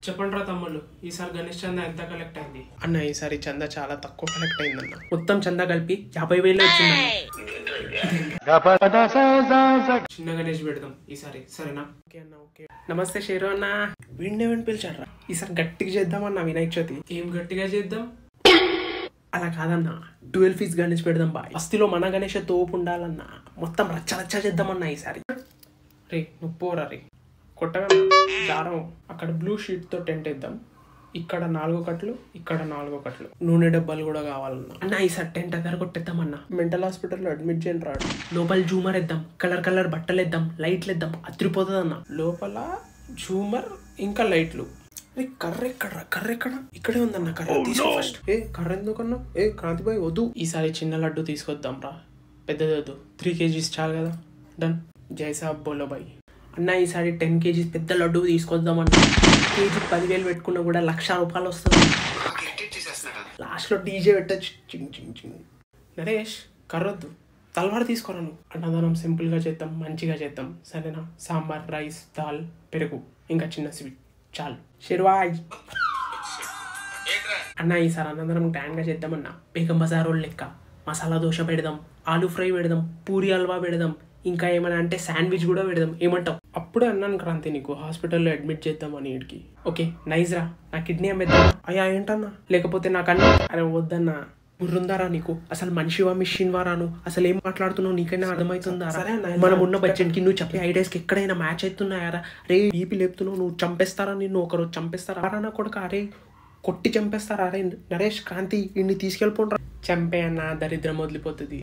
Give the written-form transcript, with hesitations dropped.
చెప్పండి రా తమ్ముళ్ళు, ఈసారి గణేష్ చందా ఎంత కలెక్ట్ అయింది? అన్న ఈసారి చందా చాలా తక్కువ కలెక్ట్ అయిందన్న. మొత్తం చందా కలిపి 50,000 వచ్చిందన్న. చిన్న గణేష్ పెడదాం ఈసారి, సరేనా? ఓకే అన్న, ఓకే. నమస్తే షేరు అన్న. వీడిని పిలిచాడ్రా. ఈసారి గట్టిగా చేద్దామన్న వినాయక చవితి. ఏం గట్టిగా చేద్దాం? అలా కాదన్న, 12 ఫీస్ గణేష్ పెడదాం బాయ్. బస్తీలో మన గణేష్ తోపు ఉండాలన్న. మొత్తం రచ్చ రచ్చ చేద్దామన్నా ఈసారి. రే నువ్వు పోరా రే, కొట్టగా దారం. అక్కడ బ్లూ షీట్ తో టెంట్ వేద్దాం. ఇక్కడ 4 కట్లు, ఇక్కడ 4 కట్లు. నూనె డబ్బాలు కూడా కావాలన్నా. అన్న ఈసారి టెంట్ దగ్గర కొట్టేద్దామన్నా. మెంటల్ హాస్పిటల్లో అడ్మిట్ చేయని రాడు. లోపల జూమర్ వేద్దాం, కలర్ కలర్ బట్టలు వేద్దాం, లైట్లు వేద్దాం, అదిరిపోతుంది అన్న. లోపల జూమర్ ఇంకా లైట్లు. కర్ర ఎక్కడ? ఇక్కడే ఉందన్న కర్ర. తీసుకో ఫస్ట్. కర్ర ఎందుకన్నా? క్రాంతిబాయ్ వద్దు. ఈసారి చిన్న లడ్డు తీసుకొద్దాం రా, పెద్దది వద్దు. 3 kgs చాలు కదా. డన్. జైసాబ్ బోలో బాయ్. అన్న ఈసారి 10 kgs పెద్ద లడ్డు తీసుకొద్దామన్నా. కేజీ 10,000 పెట్టుకున్నా కూడా 1,00,000 రూపాయలు వస్తుంది. లాస్ట్ లో డీజే పెట్టచ్చు. చింగ్ చింగ్ చింగ్. నరేష్ కర్రొద్దు, తలవారు తీసుకోరాను. అన్నదానం సింపుల్ గా చేద్దాం, మంచిగా చేద్దాం, సరేనా? సాంబార్, రైస్, దాల్, పెరుగు, ఇంకా చిన్న స్వీట్ చాలు. శర్వాయ్ అన్న ఈసారి అన్నదానం గ్రాండ్ గా చేద్దామన్నా. బేగం బజార్ రోల్ లెక్క మసాలా దోశ పెడదాం, ఆలూ ఫ్రై పెడదాం, పూరి హల్వా పెడదాం, ఇంకా ఏమైనా అంటే శాండ్విచ్ కూడా పెడదాం. ఏమంటావు? అప్పుడే అన్నాను క్రాంతి నీకు హాస్పిటల్లో అడ్మిట్ చేద్దామని వీడికి. ఓకే నైస్ రా. నా కిడ్నీ అమ్మేద్దామా? అయ్యా ఏంటన్నా? లేకపోతే నాకన్నా? అరే వద్దన్నా. బుర్రుందారా నీకు? అసలు మనిషివా మిషన్ వారాను? అసలు ఏం మాట్లాడుతున్నావు నీకైనా అర్థమవుతుందా? మనం ఉన్న బడ్జెట్ కి నువ్వు చెప్పే ఐడియాస్ కి ఎక్కడైనా మ్యాచ్ అవుతున్నాయారా? రే బీపీ లేపుతున్నావు, నువ్వు చంపేస్తారా? నిన్ను ఒకరోజు చంపేస్తారా? నా కొడుకు అరే కొట్టి చంపేస్తారా? అరే నరేష్, క్రాంతి ఇన్ని తీసుకెళ్ళిపోండి. చంపే అన్న, దరిద్రం వదిలిపోతుంది.